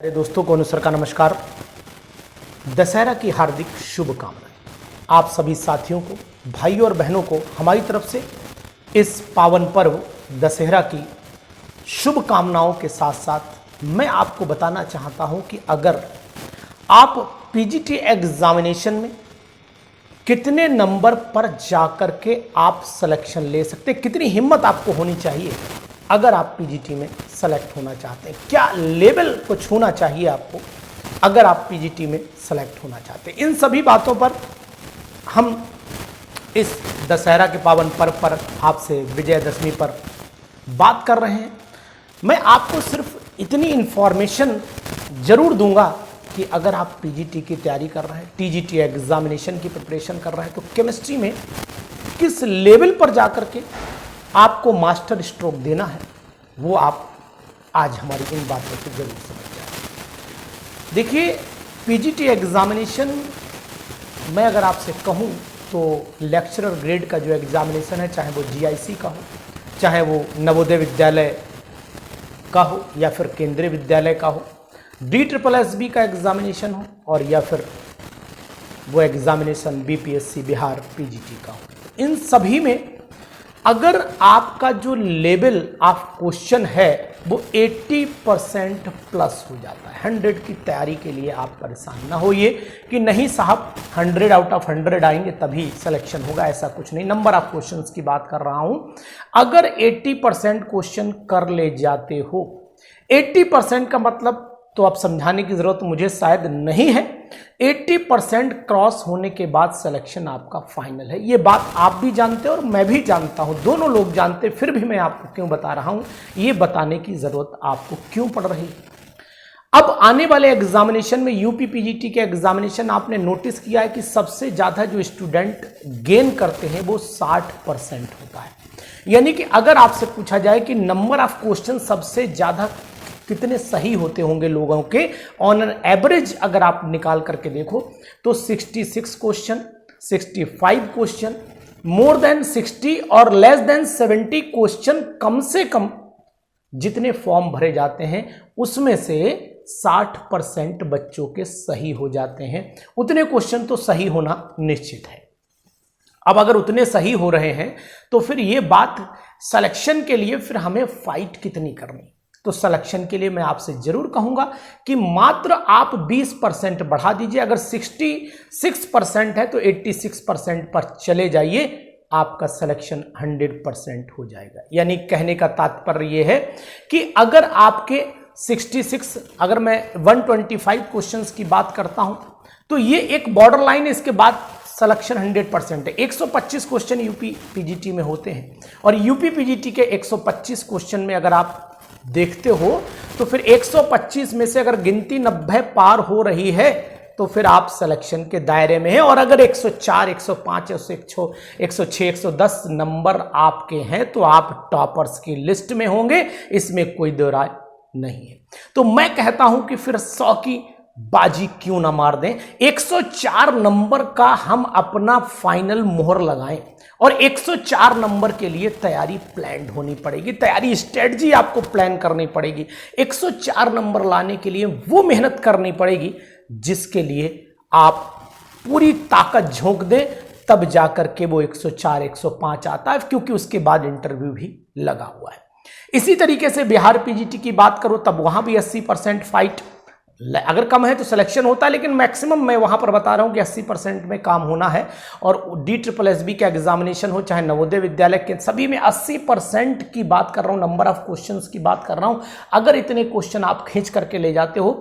मेरे दोस्तों को अनुसर का नमस्कार। दशहरा की हार्दिक शुभकामनाएं आप सभी साथियों को, भाइयों और बहनों को हमारी तरफ से इस पावन पर्व दशहरा की शुभकामनाओं के साथ साथ मैं आपको बताना चाहता हूं कि अगर आप पीजीटी एग्जामिनेशन में कितने नंबर पर जाकर के आप सिलेक्शन ले सकते हैं, कितनी हिम्मत आपको होनी चाहिए अगर आप पीजीटी में सेलेक्ट होना चाहते हैं, क्या लेवल को छूना चाहिए आपको अगर आप पीजीटी में सेलेक्ट होना चाहते हैं। इन सभी बातों पर हम इस दशहरा के पावन पर्व पर आपसे विजयदशमी पर बात कर रहे हैं। मैं आपको सिर्फ इतनी इंफॉर्मेशन जरूर दूंगा कि अगर आप पीजीटी की तैयारी कर रहे हैं, टीजीटी एग्जामिनेशन की प्रिपरेशन कर रहे हैं, तो केमिस्ट्री में किस लेवल पर जाकर के आपको मास्टर स्ट्रोक देना है वो आप आज हमारी इन बातों से जरूर समझ जाए। देखिए, पीजीटी एग्जामिनेशन मैं अगर आपसे कहूं तो लेक्चरर ग्रेड का जो एग्जामिनेशन है, चाहे वो जीआईसी का हो, चाहे वो नवोदय विद्यालय का हो या फिर केंद्रीय विद्यालय का हो, DSSB का एग्जामिनेशन हो और या फिर वो एग्जामिनेशन बीपीएससी बिहार पीजीटी का हो, इन सभी में अगर आपका जो लेवल ऑफ क्वेश्चन है वो 80% प्लस हो जाता है, 100 की तैयारी के लिए आप परेशान ना होइए कि नहीं साहब 100 आउट ऑफ 100 आएंगे तभी सिलेक्शन होगा, ऐसा कुछ नहीं। नंबर ऑफ क्वेश्चंस की बात कर रहा हूं। अगर 80% क्वेश्चन कर ले जाते हो, 80% का मतलब तो अब समझाने की जरूरत मुझे शायद नहीं है, 80% क्रॉस होने के बाद सिलेक्शन आपका फाइनल है। ये बात आप भी जानते हो और मैं भी जानता हूं, दोनों लोग जानते, फिर भी मैं आपको क्यों बता रहा हूं, ये बताने की जरूरत आपको क्यों पड़ रही है। अब आने वाले एग्जामिनेशन में यूपी पीजीटी के एग्जामिनेशन आपने नोटिस किया है कि सबसे ज्यादा जो स्टूडेंट गेन करते हैं वो 60% होता है। यानी कि अगर आपसे पूछा जाए कि नंबर ऑफ क्वेश्चन सबसे ज्यादा कितने सही होते होंगे लोगों के ऑन एन एवरेज, अगर आप निकाल करके देखो तो 66 क्वेश्चन, 65 क्वेश्चन, मोर देन 60 और लेस देन 70 क्वेश्चन कम से कम जितने फॉर्म भरे जाते हैं उसमें से 60% बच्चों के सही हो जाते हैं। उतने क्वेश्चन तो सही होना निश्चित है। अब अगर उतने सही हो रहे हैं तो फिर ये बात सिलेक्शन के लिए फिर हमें फाइट कितनी करनी। तो सिलेक्शन के लिए मैं आपसे जरूर कहूंगा कि मात्र आप 20% बढ़ा दीजिए। अगर 66% है तो 86% पर चले जाइए, आपका सिलेक्शन 100% हो जाएगा। यानी कहने का तात्पर्य यह है कि अगर आपके 66, अगर मैं 125 क्वेश्चंस की बात करता हूं तो ये एक बॉर्डर लाइन है, इसके बाद सिलेक्शन 100% है। 125 क्वेश्चन यूपी पीजीटी में होते हैं और यूपी पीजीटी के 125 क्वेश्चन में अगर आप देखते हो तो फिर 125 में से अगर गिनती 90 पार हो रही है तो फिर आप सिलेक्शन के दायरे में हैं। और अगर 104, 105, 106, 110 नंबर आपके हैं तो आप टॉपर्स की लिस्ट में होंगे, इसमें कोई दो राय नहीं है। तो मैं कहता हूं कि फिर 100 की बाजी क्यों ना मार दें, 104 नंबर का हम अपना फाइनल मोहर लगाएं और 104 नंबर के लिए तैयारी प्लान होनी पड़ेगी, तैयारी स्ट्रेटजी आपको प्लान करनी पड़ेगी। 104 नंबर लाने के लिए वो मेहनत करनी पड़ेगी जिसके लिए आप पूरी ताकत झोंक दें, तब जाकर के वो 104, 105 आता है, क्योंकि उसके बाद इंटरव्यू भी लगा हुआ है। इसी तरीके से बिहार पीजीटी की बात करो तब वहां भी 80% फाइट, अगर कम है तो सिलेक्शन होता है, लेकिन मैक्सिमम मैं वहां पर बता रहा हूं कि 80% में काम होना है। और DSSB का एग्जामिनेशन हो चाहे नवोदय विद्यालय के, सभी में 80% की बात कर रहा हूं, नंबर ऑफ क्वेश्चंस की बात कर रहा हूं। अगर इतने क्वेश्चन आप खींच करके ले जाते हो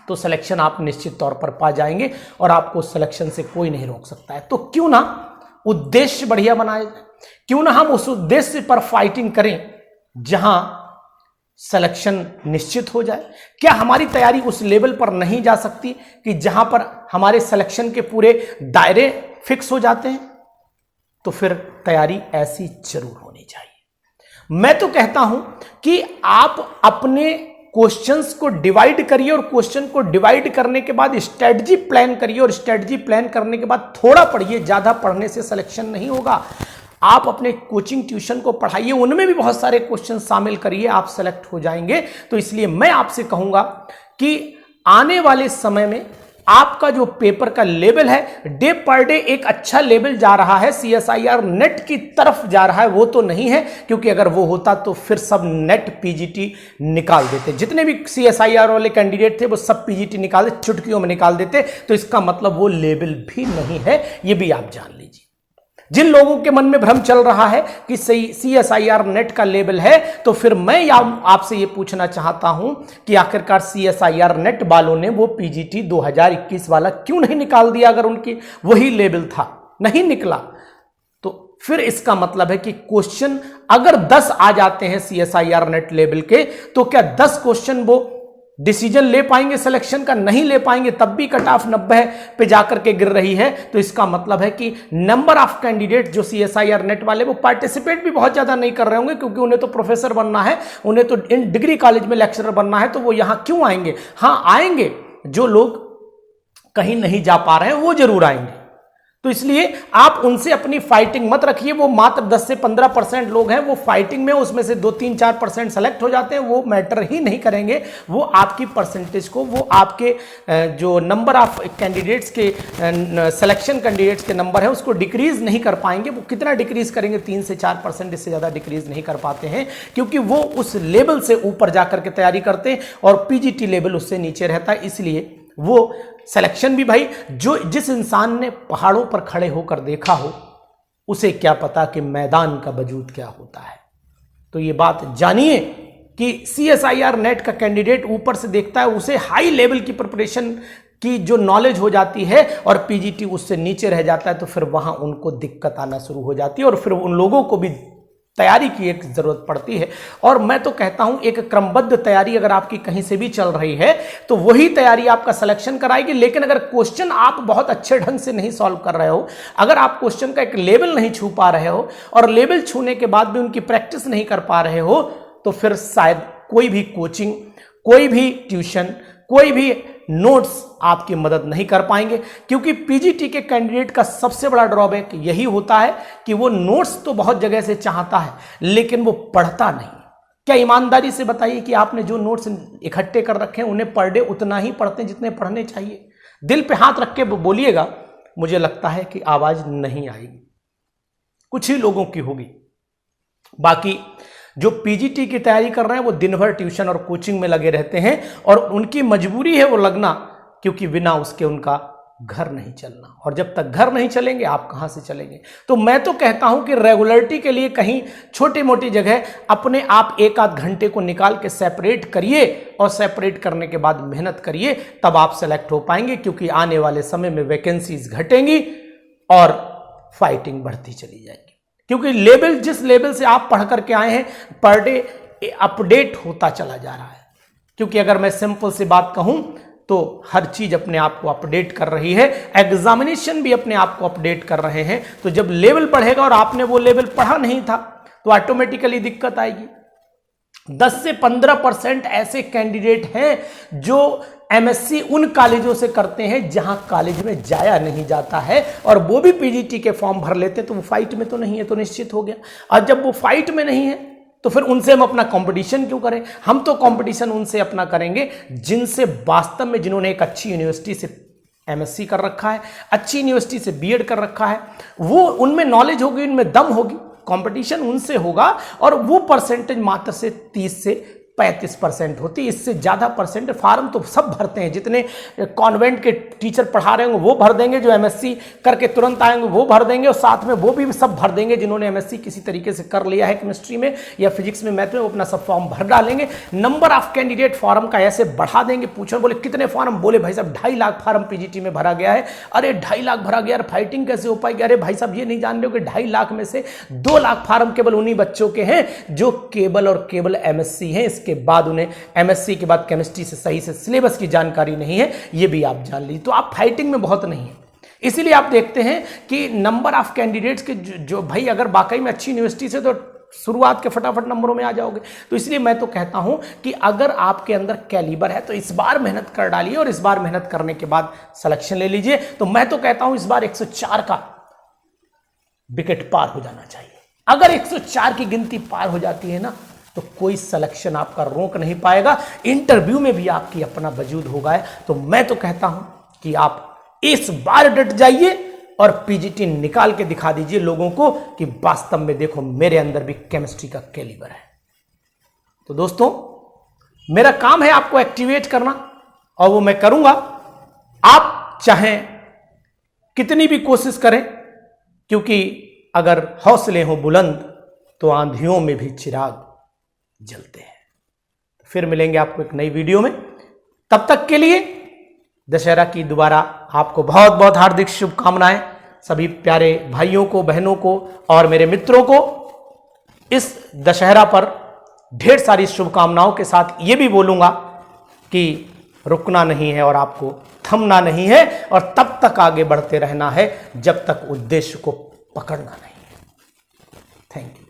तो सिलेक्शन आप निश्चित तौर पर पा जाएंगे और आपको सिलेक्शन से कोई नहीं रोक सकता है। तो क्यों ना उद्देश्य बढ़िया बनाए, क्यों ना हम उस उद्देश्य पर फाइटिंग करें जहां सिलेक्शन निश्चित हो जाए। क्या हमारी तैयारी उस लेवल पर नहीं जा सकती कि जहां पर हमारे सिलेक्शन के पूरे दायरे फिक्स हो जाते हैं? तो फिर तैयारी ऐसी जरूर होनी चाहिए। मैं तो कहता हूं कि आप अपने क्वेश्चंस को डिवाइड करिए और क्वेश्चन को डिवाइड करने के बाद स्ट्रेटजी प्लान करिए और स्ट्रेटजी प्लान करने के बाद थोड़ा पढ़िए, ज्यादा पढ़ने से सिलेक्शन नहीं होगा। आप अपने कोचिंग ट्यूशन को पढ़ाइए, उनमें भी बहुत सारे क्वेश्चन शामिल करिए, आप सेलेक्ट हो जाएंगे। तो इसलिए मैं आपसे कहूंगा कि आने वाले समय में आपका जो पेपर का लेवल है डे पर डे एक अच्छा लेवल जा रहा है, CSIR नेट की तरफ जा रहा है, वो तो नहीं है, क्योंकि अगर वो होता तो फिर सब नेट पीजीटी निकाल देते। जितने भी CSIR वाले कैंडिडेट थे वो सब पीजीटी निकाल देते, चुटकियों में निकाल देते। तो इसका मतलब वो लेवल भी नहीं है, ये भी आप जान लीजिए। जिन लोगों के मन में भ्रम चल रहा है कि CSIR नेट का लेवल है, तो फिर मैं आपसे ये पूछना चाहता हूं कि आखिरकार CSIR नेट वालों ने वो पीजीटी 2021 वाला क्यों नहीं निकाल दिया? अगर उनकी वही लेवल था, नहीं निकला, तो फिर इसका मतलब है कि क्वेश्चन अगर 10 आ जाते हैं CSIR नेट लेवल के, तो क्या 10 क्वेश्चन वो डिसीजन ले पाएंगे सिलेक्शन का? नहीं ले पाएंगे, तब भी कट ऑफ 90 पे जाकर के गिर रही है। तो इसका मतलब है कि नंबर ऑफ कैंडिडेट जो CSIR नेट वाले वो पार्टिसिपेट भी बहुत ज्यादा नहीं कर रहे होंगे, क्योंकि उन्हें तो प्रोफेसर बनना है, उन्हें तो इन डिग्री कॉलेज में लेक्चरर बनना है, तो वो यहां क्यों आएंगे? हां आएंगे, जो लोग कहीं नहीं जा पा रहे हैं वो जरूर आएंगे। तो इसलिए आप उनसे अपनी फाइटिंग मत रखिए। वो मात्र 10 से 15% लोग हैं, वो फाइटिंग में उसमें से 2-3-4% सेलेक्ट हो जाते हैं, वो मैटर ही नहीं करेंगे। वो आपकी परसेंटेज को, वो आपके जो नंबर ऑफ कैंडिडेट्स के सिलेक्शन कैंडिडेट्स के नंबर है उसको डिक्रीज नहीं कर पाएंगे। वो कितना डिक्रीज करेंगे? 3 से 4%, इससे ज्यादा डिक्रीज नहीं कर पाते हैं, क्योंकि वो उस लेवल से ऊपर जाकर के तैयारी करते हैं और पीजीटी लेवल उससे नीचे रहता है। इसलिए वो सिलेक्शन भी भाई, जो जिस इंसान ने पहाड़ों पर खड़े होकर देखा हो उसे क्या पता कि मैदान का वजूद क्या होता है। तो ये बात जानिए कि CSIR नेट का कैंडिडेट ऊपर से देखता है, उसे हाई लेवल की प्रिपरेशन की जो नॉलेज हो जाती है और पीजीटी उससे नीचे रह जाता है, तो फिर वहां उनको दिक्कत आना शुरू हो जाती है और फिर उन लोगों को भी तैयारी की एक जरूरत पड़ती है। और मैं तो कहता हूं एक क्रमबद्ध तैयारी अगर आपकी कहीं से भी चल रही है तो वही तैयारी आपका सिलेक्शन कराएगी। लेकिन अगर क्वेश्चन आप बहुत अच्छे ढंग से नहीं सॉल्व कर रहे हो, अगर आप क्वेश्चन का एक लेवल नहीं छू पा रहे हो और लेवल छूने के बाद भी उनकी प्रैक्टिस नहीं कर पा रहे हो, तो फिर शायद कोई भी कोचिंग, कोई भी ट्यूशन, कोई भी नोट्स आपकी मदद नहीं कर पाएंगे। क्योंकि पीजीटी के कैंडिडेट का सबसे बड़ा ड्रॉबैक यही होता है कि वो नोट्स तो बहुत जगह से चाहता है लेकिन वो पढ़ता नहीं। क्या ईमानदारी से बताइए कि आपने जो नोट्स इकट्ठे कर रखे हैं उन्हें पर डे उतना ही पढ़ते हैं जितने पढ़ने चाहिए? दिल पे हाथ रख के बोलिएगा, मुझे लगता है कि आवाज नहीं आएगी, कुछ ही लोगों की होगी। बाकी जो पीजीटी की तैयारी कर रहे हैं वो दिन भर ट्यूशन और कोचिंग में लगे रहते हैं और उनकी मजबूरी है वो लगना, क्योंकि बिना उसके उनका घर नहीं चलना। और जब तक घर नहीं चलेंगे आप कहां से चलेंगे? तो मैं तो कहता हूं कि रेगुलरिटी के लिए कहीं छोटी मोटी जगह अपने आप 1-8 घंटे को निकाल के सेपरेट करिए और सेपरेट करने के बाद मेहनत करिए, तब आप सेलेक्ट हो पाएंगे। क्योंकि आने वाले समय में वैकेंसीज घटेंगी और फाइटिंग बढ़ती चली जाएगी। क्योंकि लेवल, जिस लेवल से आप पढ़ करके आए हैं, पर डे अपडेट होता चला जा रहा है। क्योंकि अगर मैं सिंपल सी बात कहूं तो हर चीज अपने आप को अपडेट कर रही है, एग्जामिनेशन भी अपने आप को अपडेट कर रहे हैं। तो जब लेवल बढ़ेगा और आपने वो लेवल पढ़ा नहीं था तो ऑटोमेटिकली दिक्कत आएगी। 10 से 15% ऐसे कैंडिडेट हैं जो एमएससी उन कॉलेजों से करते हैं जहां कॉलेज में जाया नहीं जाता है, और वो भी पीजीटी के फॉर्म भर लेते हैं। तो वो फाइट में तो नहीं है, तो निश्चित हो गया। और जब वो फाइट में नहीं है तो फिर उनसे हम अपना कंपटीशन क्यों करें? हम तो कंपटीशन उनसे अपना करेंगे जिनसे वास्तव में, जिन्होंने एक अच्छी यूनिवर्सिटी से एमएससी कर रखा है, अच्छी यूनिवर्सिटी से बीएड कर रखा है, वो उनमें नॉलेज होगी, उनमें दम होगी। कंपटीशन उनसे होगा और वो परसेंटेज मात्र से 30 से 35% होती। इससे ज्यादा परसेंट फार्म तो सब भरते हैं, जितने कॉन्वेंट के टीचर पढ़ा रहे होंगे वो भर देंगे, जो एमएससी करके तुरंत आएंगे वो भर देंगे, और साथ में वो भी सब भर देंगे जिन्होंने एमएससी किसी तरीके से कर लिया है केमिस्ट्री में या फिजिक्स में, मैथ में, वो अपना सब फॉर्म भर डालेंगे। नंबर ऑफ कैंडिडेट फॉर्म का ऐसे बढ़ा देंगे। पूछो, बोले कितने फॉर्म? बोले भाई साहब 2.5 लाख फॉर्म पीजीटी में भरा गया है। अरे 2.5 लाख भरा गया, फाइटिंग कैसे हो पाएगी? अरे भाई साहब ये नहीं जान रहे हो कि 2.5 लाख में से 2 लाख फॉर्म केवल उन्हीं बच्चों के हैं जो केवल और केवल एमएससी हैं। इसके बाद उन्हें एमएससी के बाद केमिस्ट्री से सही से सिलेबस की जानकारी नहीं है, ये भी आप जान लीजिए। तो आप फाइटिंग में बहुत नहीं है। इसीलिए आप देखते हैं कि नंबर ऑफ कैंडिडेट्स के जो भाई अगर वाकई में अच्छी यूनिवर्सिटी से, तो शुरुआत के फटाफट नंबरों में आ जाओगे। तो इसलिए मैं तो कहता हूं कि अगर आपके अंदर कैलिबर है तो इस बार मेहनत कर डालिए, और इस बार मेहनत करने के बाद सिलेक्शन ले लीजिए। तो मैं तो कहता हूं इस बार 104 का विकेट पार हो जाना चाहिए। अगर 104 की गिनती पार हो जाती है ना, तो कोई सिलेक्शन आपका रोक नहीं पाएगा, इंटरव्यू में भी आपकी अपना वजूद होगा। तो मैं तो कहता हूं कि आप इस बार डट जाइए और पीजीटी निकाल के दिखा दीजिए लोगों को कि वास्तव में देखो मेरे अंदर भी केमिस्ट्री का कैलिबर है। तो दोस्तों, मेरा काम है आपको एक्टिवेट करना और वो मैं करूंगा। आप चाहें कितनी भी कोशिश करें, क्योंकि अगर हौसले हों बुलंद तो आंधियों में भी चिराग जलते हैं। फिर मिलेंगे आपको एक नई वीडियो में। तब तक के लिए दशहरा की दोबारा आपको बहुत बहुत हार्दिक शुभकामनाएं। सभी प्यारे भाइयों को, बहनों को और मेरे मित्रों को इस दशहरा पर ढेर सारी शुभकामनाओं के साथ ये भी बोलूंगा कि रुकना नहीं है और आपको थमना नहीं है और तब तक आगे बढ़ते रहना है जब तक उद्देश्य को पकड़ना नहीं है। Thank you.